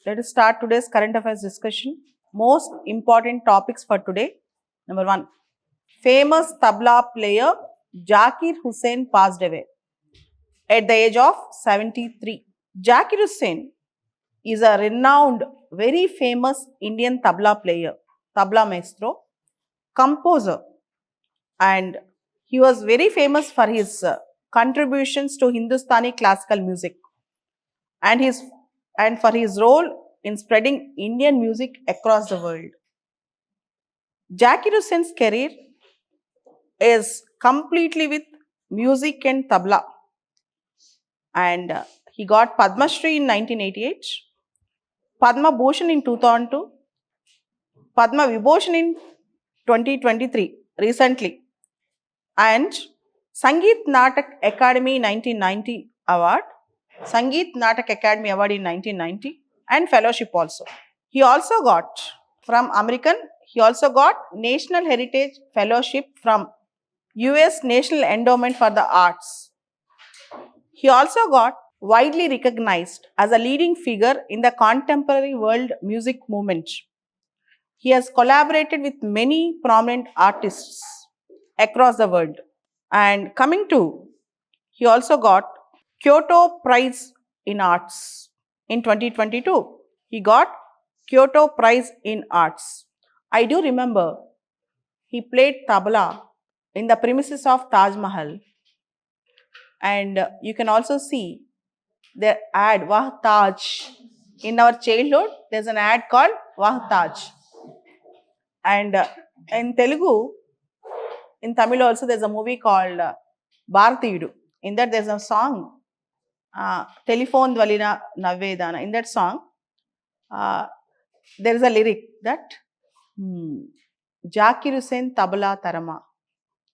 Let us start today's current affairs discussion. Most important topics for today. Number 1. Famous tabla player Zakir Hussain passed away at the age of 73. Zakir Hussain is a renowned, very famous Indian tabla player, tabla maestro, composer, and he was very famous for his contributions to Hindustani classical music and for his role in spreading Indian music across the world. Zakir Hussain's career is completely with music and tabla, and he got Padma Shri in 1988, Padma Bhushan in 2002, Padma Vibhushan in 2023 recently, and Sangeet Natak Academy 1990 award, Sangeet Natak Academy award in 1990, and fellowship also. He also got from American, he also got National Heritage Fellowship from US National Endowment for the Arts. He also got widely recognized as a leading figure in the contemporary world music movement. He has collaborated with many prominent artists across the world. And coming to, he also got Kyoto Prize in Arts in 2022. He got Kyoto Prize in Arts. I do remember he played tabla in the premises of Taj Mahal, and you can also see the ad Wah Taj. In our childhood, there's an ad called Wah Taj. And in Telugu, in Tamil also, there's a movie called Bharatiyudu. In that, there's a song, Telephone Dvalina Navedana. In that song, there is a lyric that Zakir Hussain Tabla Tarama.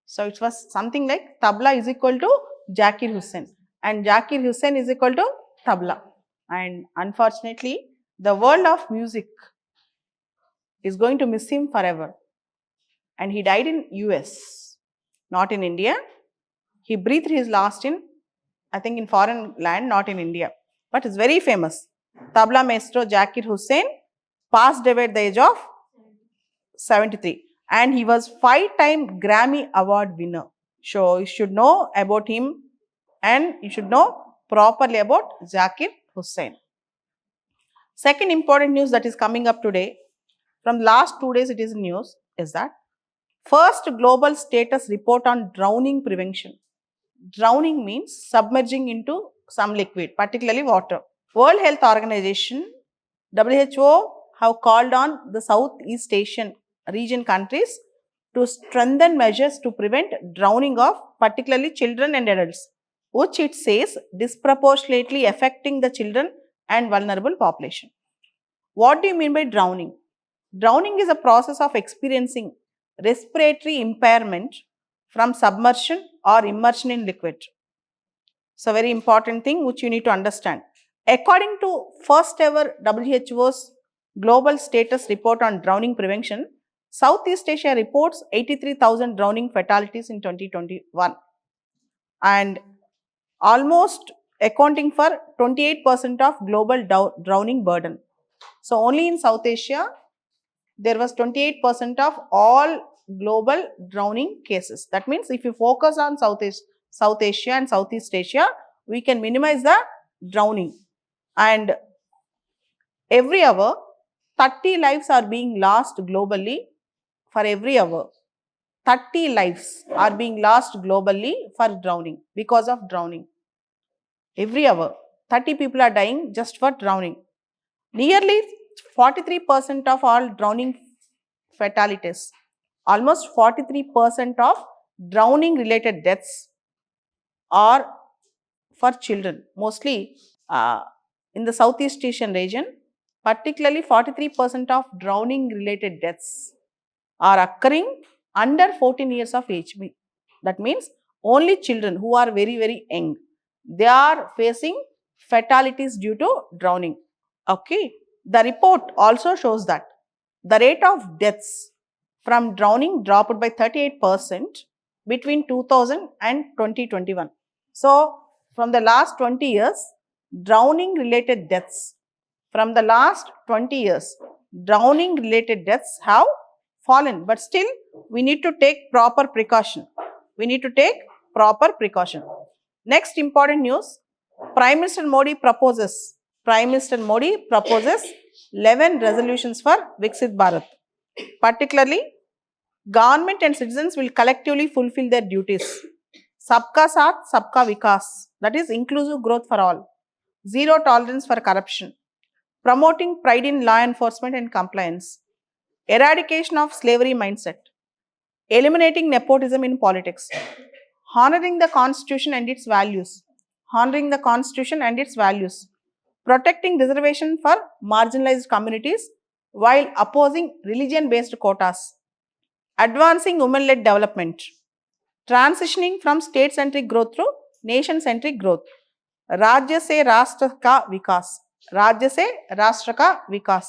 So it was something like tabla is equal to Zakir Hussain and Zakir Hussain is equal to tabla. And unfortunately, the world of music is going to miss him forever. And he died in US, not in India. He breathed his last in, I think, in foreign land, not in India. But it's very famous. Tabla maestro Zakir Hussain passed away at the age of 73. And he was 5-time Grammy Award winner. So you should know about him and you should know properly about Zakir Hussain. Second important news that is coming up today, from last 2 days it is news, is that first global status report on drowning prevention. Drowning means submerging into some liquid, particularly water. World Health Organization, WHO, have called on the Southeast Asian region countries to strengthen measures to prevent drowning of particularly children and adults, which it says disproportionately affecting the children and vulnerable population. What do you mean by drowning? Drowning is a process of experiencing respiratory impairment from submersion or immersion in liquid. It's a very important thing which you need to understand. According to first ever WHO's Global Status Report on Drowning Prevention, Southeast Asia reports 83,000 drowning fatalities in 2021 and almost accounting for 28% of global drowning burden. So only in South Asia, there was 28% of all global drowning cases. That means if you focus on South Asia and Southeast Asia, we can minimize the drowning. And every hour, 30 lives are being lost globally for every hour. 30 lives are being lost globally for drowning, because of drowning. Every hour, 30 people are dying just for drowning. Nearly 43% of all drowning fatalities, almost 43% of drowning related deaths are for children, mostly in the Southeast Asian region. Particularly 43% of drowning related deaths are occurring under 14 years of age. That means only children who are very, very young, they are facing fatalities due to drowning. Okay. The report also shows that the rate of deaths from drowning dropped by 38% between 2000 and 2021. So, from the last 20 years, drowning related deaths From the last 20 years, drowning related deaths have fallen, but still we need to take proper precaution. We need to take proper precaution. Next important news, Prime Minister Modi proposes 11 resolutions for Viksit Bharat. Particularly, government and citizens will collectively fulfill their duties. Sabka Saath, Sabka Vikas, that is inclusive growth for all. Zero tolerance for corruption. Promoting pride in law enforcement and compliance. Eradication of slavery mindset. Eliminating nepotism in politics. Honoring the constitution and its values. Honoring the constitution and its values. Protecting reservation for marginalized communities while opposing religion-based quotas. Advancing women-led development. Transitioning from state-centric growth to nation-centric growth. Rajya se Rashtra ka Vikas. Rajya se Rashtra ka Vikas.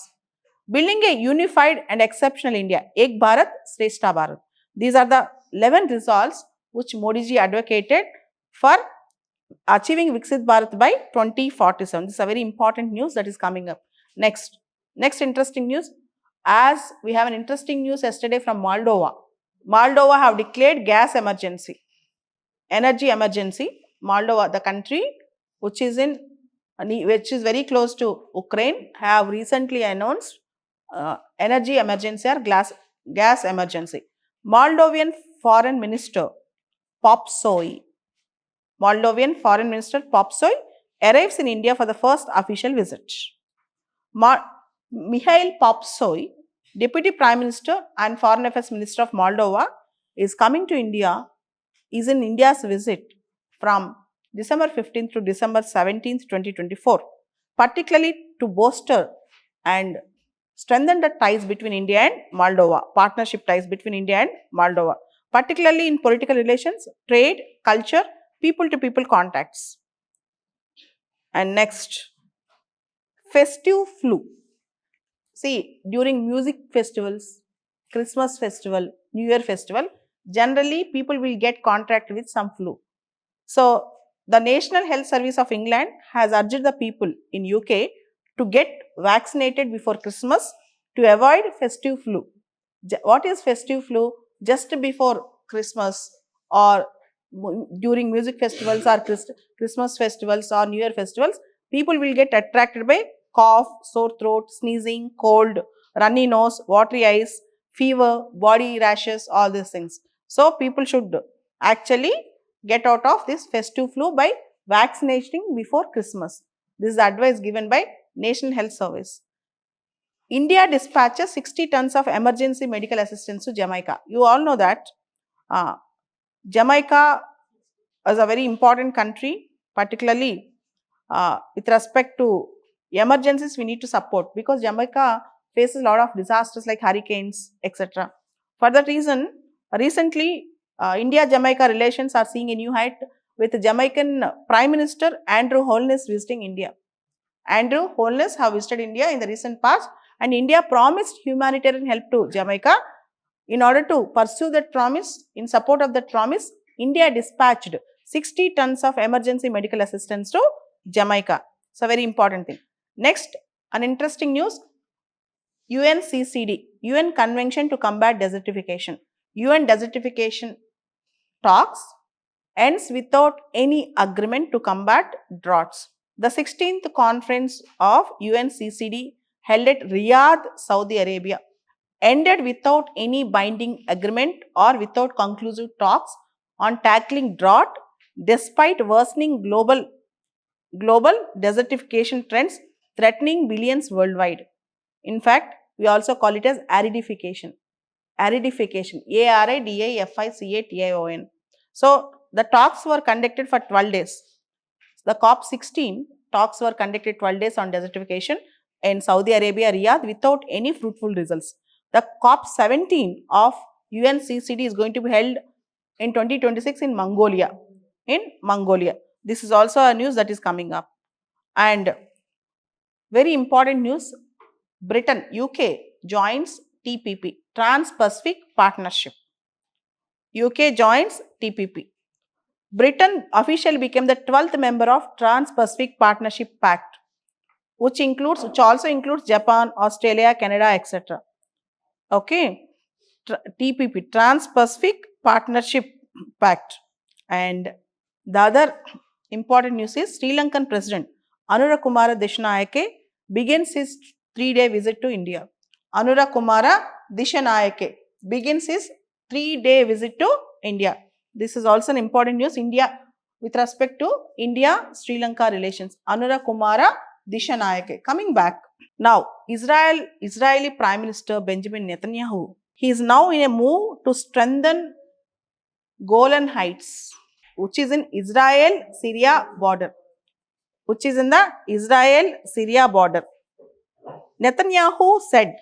Building a unified and exceptional India. Ek Bharat, Shrestha Bharat. These are the 11 resolves which Modi ji advocated for achieving Viksit Bharat by 2047. This is a very important news that is coming up. Next interesting news. As we have an interesting news yesterday from Moldova. Moldova have declared gas emergency, energy emergency. Moldova, the country which is very close to Ukraine, have recently announced energy emergency or gas emergency. Moldovan Foreign Minister Popsoy arrives in India for the first official visit. Mikhail Popsoy, Deputy Prime Minister and Foreign Affairs Minister of Moldova, is coming to India, is in India's visit from December 15th to December 17th, 2024, particularly to bolster and strengthen the ties between India and Moldova, partnership ties between India and Moldova, particularly in political relations, trade, culture, people-to-people contacts. And next, festive flu. See, during music festivals, Christmas festival, New Year festival, generally people will get contracted with some flu. So, the National Health Service of England has urged the people in UK to get vaccinated before Christmas to avoid festive flu. What is festive flu? Just before Christmas or during music festivals or Christmas festivals or New Year festivals, people will get attracted by cough, sore throat, sneezing, cold, runny nose, watery eyes, fever, body rashes, all these things. So, people should actually get out of this festive flu by vaccinating before Christmas. This is the advice given by National Health Service. India dispatches 60 tons of emergency medical assistance to Jamaica. You all know that Jamaica is a very important country, particularly with respect to emergencies we need to support, because Jamaica faces a lot of disasters like hurricanes, etc. For that reason, recently India-Jamaica relations are seeing a new height with Jamaican Prime Minister Andrew Holness visiting India. Andrew Holness have visited India in the recent past, and India promised humanitarian help to Jamaica. In order to pursue that promise, in support of that promise, India dispatched 60 tons of emergency medical assistance to Jamaica. It's a very important thing. Next, an interesting news, UNCCD, UN Convention to Combat Desertification. UN desertification talks ends without any agreement to combat droughts. The 16th conference of UNCCD held at Riyadh, Saudi Arabia, ended without any binding agreement or without conclusive talks on tackling drought despite worsening global desertification trends threatening billions worldwide. In fact, we also call it as aridification. Aridification, A-R-I-D-I-F-I-C-A-T-I-O-N. So, the talks were conducted for 12 days. The COP16 talks were conducted 12 days on desertification in Saudi Arabia, Riyadh, without any fruitful results. The COP17 of UNCCD is going to be held in 2026 in Mongolia. This is also a news that is coming up. And very important news, Britain, UK joins TPP, Trans-Pacific Partnership. UK joins TPP. Britain officially became the 12th member of Trans-Pacific Partnership Pact. which also includes Japan, Australia, Canada, etc. Okay, TPP, Trans-Pacific Partnership Pact. And the other important news is Sri Lankan President Anura Kumara Dissanayake begins his 3-day visit to India. Anura Kumara Dissanayake begins his 3-day visit to India. This is also an important news. India, with respect to India-Sri Lanka relations. Anura Kumara Dissanayake. Coming back. Now, Israeli Prime Minister Benjamin Netanyahu, he is now in a move to strengthen Golan Heights, which is in Israel-Syria border. Which is in the Israel-Syria border. Netanyahu said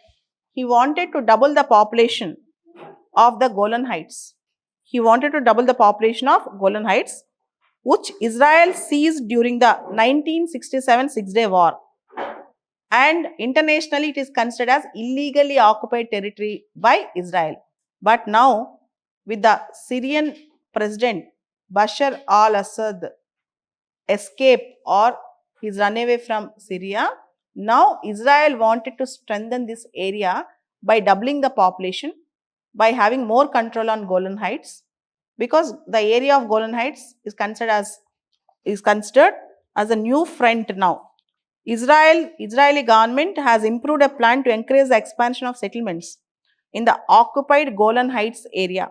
he wanted to double the population of the Golan Heights. He wanted to double the population of Golan Heights, which Israel seized during the 1967 Six-Day War. And internationally, it is considered as illegally occupied territory by Israel. But now, with the Syrian President Bashar al-Assad escape or his run away from Syria, now Israel wanted to strengthen this area by doubling the population, by having more control on Golan Heights, because the area of Golan Heights is considered as a new front now. Israeli government has improved a plan to encourage the expansion of settlements in the occupied Golan Heights area.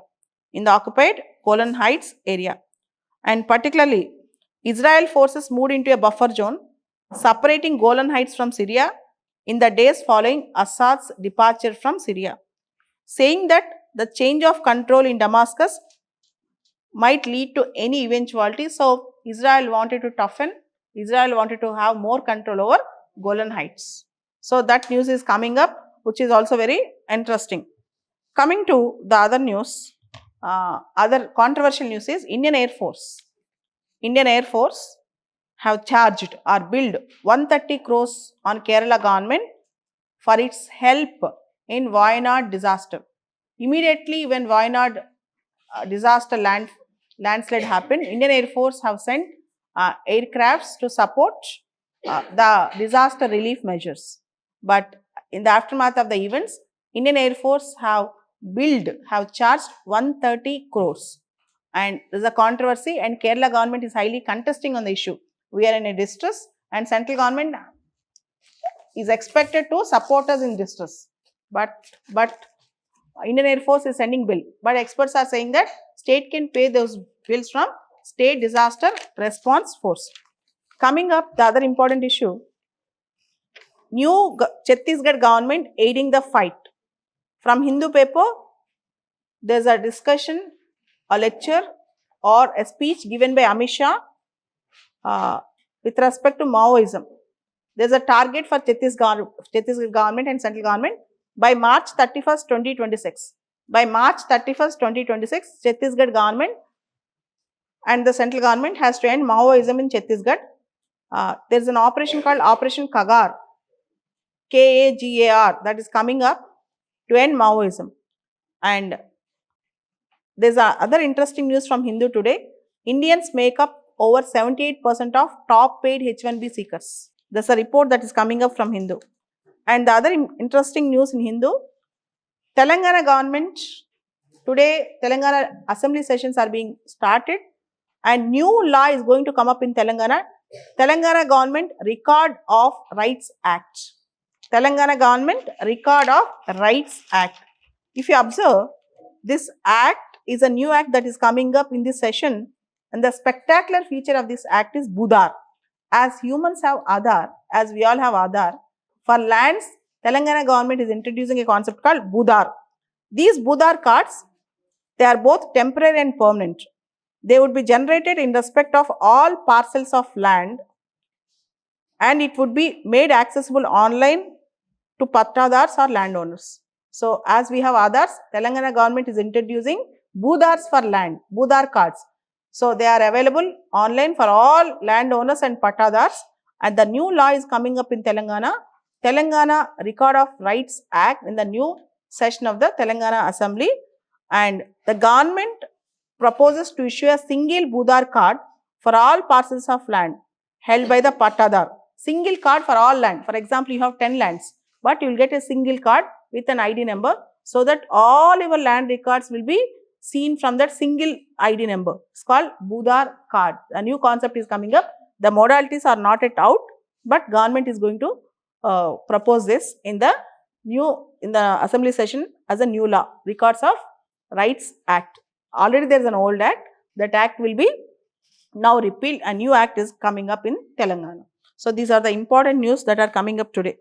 And particularly, Israel forces moved into a buffer zone separating Golan Heights from Syria in the days following Assad's departure from Syria, saying that the change of control in Damascus might lead to any eventuality. So, Israel wanted to toughen. Israel wanted to have more control over Golan Heights. So, that news is coming up, which is also very interesting. Coming to the other news, other controversial news is Indian Air Force. Indian Air Force have charged or billed 130 crores on Kerala government for its help in Wayanad disaster. Immediately when Wayanad disaster landslide happened, Indian Air Force have sent aircrafts to support the disaster relief measures. But in the aftermath of the events, Indian Air Force have charged 130 crores. And there is a controversy and Kerala government is highly contesting on the issue. We are in a distress and central government is expected to support us in distress. But Indian Air Force is sending bill. But experts are saying that state can pay those bills from State Disaster Response Force. Coming up, the other important issue, new Chhattisgarh government aiding the fight. From Hindu paper, there is a discussion, a lecture or a speech given by Amit Shah with respect to Maoism. There is a target for Chhattisgarh government and central government by March 31st, 2026. By March 31st, 2026, Chhattisgarh government and the central government has to end Maoism in Chhattisgarh. There is an operation called Operation Kagar, Kagar, that is coming up to end Maoism. And there is other interesting news from Hindu today. Indians make up over 78% of top paid H1B seekers. That's a report that is coming up from Hindu. And the other interesting news in Hindu, Telangana government, today Telangana assembly sessions are being started and new law is going to come up in Telangana. Telangana government Record of Rights Act. Telangana government Record of Rights Act. If you observe, this act is a new act that is coming up in this session, and the spectacular feature of this act is Budar. As humans have Aadhaar, as we all have Aadhaar, for lands, Telangana government is introducing a concept called Budar. These Budar cards, they are both temporary and permanent. They would be generated in respect of all parcels of land and it would be made accessible online to patradars or landowners. So, as we have Aadhaars, Telangana government is introducing Budars for land, Budar cards. So, they are available online for all landowners and patradars, and the new law is coming up in Telangana. Telangana Record of Rights Act in the new session of the Telangana Assembly, and the government proposes to issue a single Budar card for all parcels of land held by the patadar. single card for all land. For example, you have 10 lands, but you will get a single card with an ID number, so that all your land records will be seen from that single ID number. It's called Bhudar card. A new concept is coming up. The modalities are not yet out, but government is going to propose this in the assembly session as a new law, Records of Rights Act. Already there is an old act. That act will be now repealed. A new act is coming up in Telangana. So these are the important news that are coming up today.